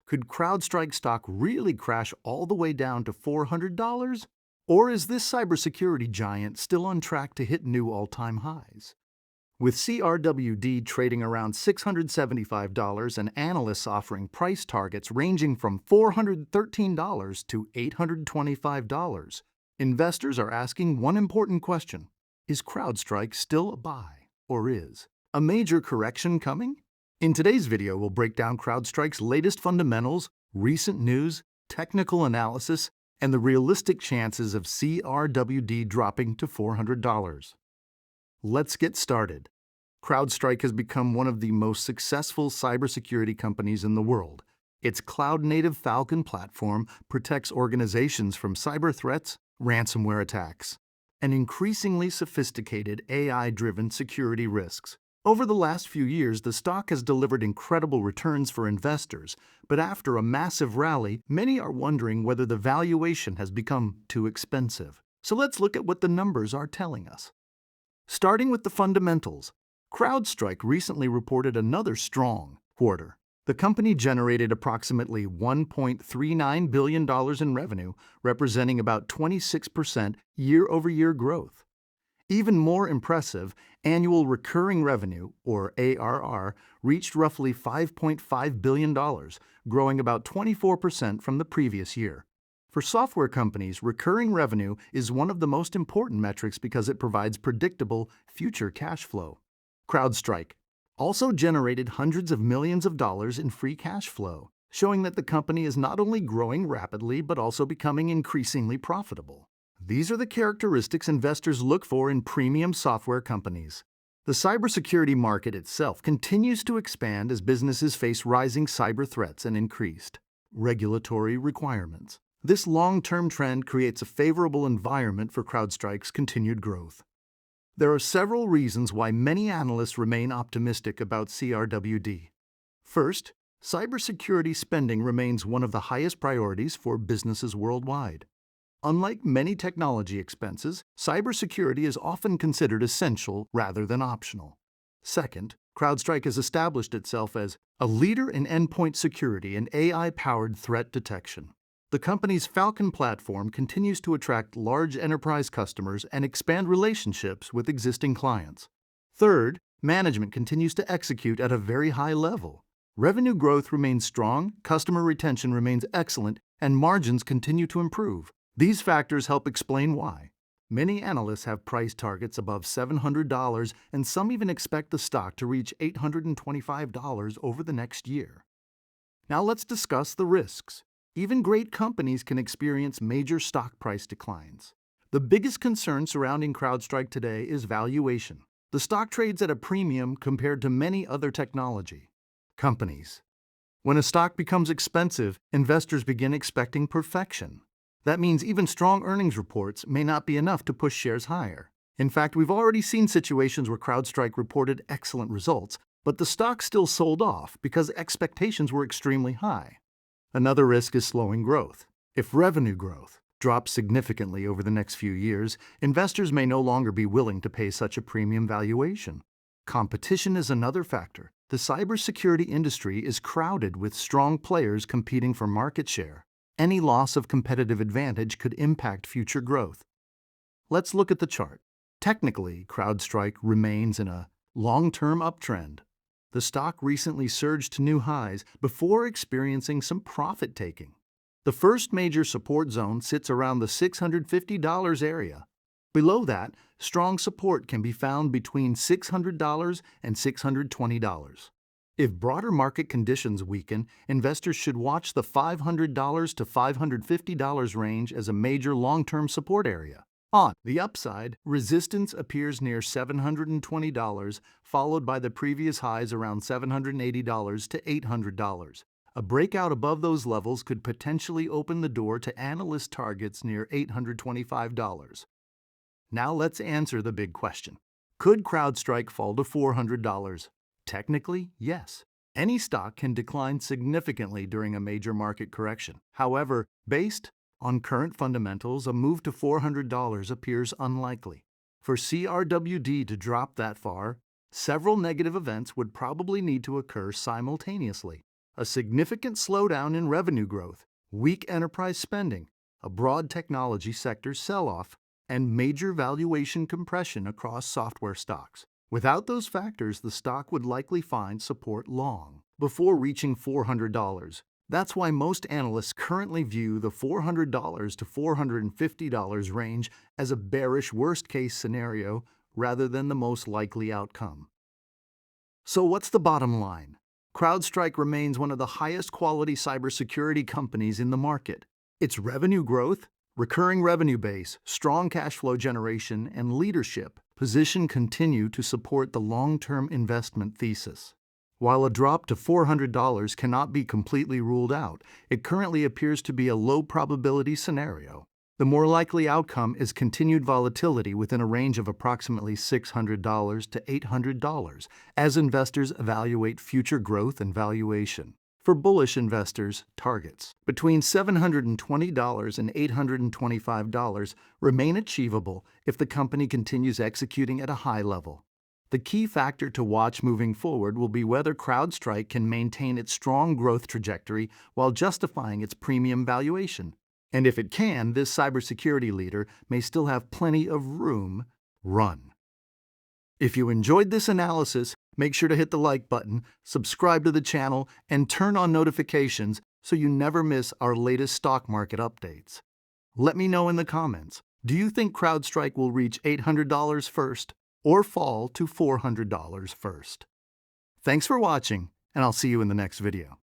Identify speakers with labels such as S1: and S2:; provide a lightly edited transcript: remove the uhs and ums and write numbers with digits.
S1: Could CrowdStrike stock really crash all the way down to $400? Or is this cybersecurity giant still on track to hit new all-time highs? With CRWD trading around $675 and analysts offering price targets ranging from $413 to $825, investors are asking one important question. Is CrowdStrike still a buy, or is a major correction coming? In today's video, we'll break down CrowdStrike's latest fundamentals, recent news, technical analysis, and the realistic chances of CRWD dropping to $400. Let's get started. CrowdStrike has become one of the most successful cybersecurity companies in the world. Its cloud-native Falcon platform protects organizations from cyber threats, ransomware attacks, and increasingly sophisticated AI-driven security risks. Over the last few years, the stock has delivered incredible returns for investors, but after a massive rally, many are wondering whether the valuation has become too expensive. So let's look at what the numbers are telling us. Starting with the fundamentals, CrowdStrike recently reported another strong quarter. The company generated approximately $1.39 billion in revenue, representing about 26% year-over-year growth. Even more impressive, annual recurring revenue, or ARR, reached roughly $5.5 billion, growing about 24% from the previous year. For software companies, recurring revenue is one of the most important metrics because it provides predictable future cash flow. CrowdStrike also generated hundreds of millions of dollars in free cash flow, showing that the company is not only growing rapidly but also becoming increasingly profitable. These are the characteristics investors look for in premium software companies. The cybersecurity market itself continues to expand as businesses face rising cyber threats and increased regulatory requirements. This long-term trend creates a favorable environment for CrowdStrike's continued growth. There are several reasons why many analysts remain optimistic about CRWD. First, cybersecurity spending remains one of the highest priorities for businesses worldwide. Unlike many technology expenses, cybersecurity is often considered essential rather than optional. Second, CrowdStrike has established itself as a leader in endpoint security and AI-powered threat detection. The company's Falcon platform continues to attract large enterprise customers and expand relationships with existing clients. Third, management continues to execute at a very high level. Revenue growth remains strong, customer retention remains excellent, and margins continue to improve. These factors help explain why. Many analysts have price targets above $700, and some even expect the stock to reach $825 over the next year. Now let's discuss the risks. Even great companies can experience major stock price declines. The biggest concern surrounding CrowdStrike today is valuation. The stock trades at a premium compared to many other technology companies. When a stock becomes expensive, investors begin expecting perfection. That means even strong earnings reports may not be enough to push shares higher. In fact, we've already seen situations where CrowdStrike reported excellent results, but the stock still sold off because expectations were extremely high. Another risk is slowing growth. If revenue growth drops significantly over the next few years, investors may no longer be willing to pay such a premium valuation. Competition is another factor. The cybersecurity industry is crowded with strong players competing for market share. Any loss of competitive advantage could impact future growth. Let's look at the chart. Technically, CrowdStrike remains in a long-term uptrend. The stock recently surged to new highs before experiencing some profit-taking. The first major support zone sits around the $650 area. Below that, strong support can be found between $600 and $620. If broader market conditions weaken, investors should watch the $500 to $550 range as a major long-term support area. On the upside, resistance appears near $720, followed by the previous highs around $780 to $800. A breakout above those levels could potentially open the door to analyst targets near $825. Now let's answer the big question. Could CrowdStrike fall to $400? Technically, yes. Any stock can decline significantly during a major market correction. However, based on current fundamentals, a move to $400 appears unlikely. For CRWD to drop that far, several negative events would probably need to occur simultaneously. a significant slowdown in revenue growth, weak enterprise spending, a broad technology sector sell-off, and major valuation compression across software stocks. Without those factors, the stock would likely find support long before reaching $400. That's why most analysts currently view the $400 to $450 range as a bearish worst-case scenario rather than the most likely outcome. So what's the bottom line? CrowdStrike remains one of the highest quality cybersecurity companies in the market. Its revenue growth, recurring revenue base, strong cash flow generation, and leadership position continue to support the long-term investment thesis. While a drop to $400 cannot be completely ruled out, it currently appears to be a low-probability scenario. The more likely outcome is continued volatility within a range of approximately $600 to $800 as investors evaluate future growth and valuation. For bullish investors, targets between $720 and $825 remain achievable if the company continues executing at a high level. The key factor to watch moving forward will be whether CrowdStrike can maintain its strong growth trajectory while justifying its premium valuation. And if it can, this cybersecurity leader may still have plenty of room to run. If you enjoyed this analysis, make sure to hit the like button, subscribe to the channel, and turn on notifications so you never miss our latest stock market updates. Let me know in the comments, do you think CrowdStrike will reach $800 first or fall to $400 first? Thanks for watching, and I'll see you in the next video.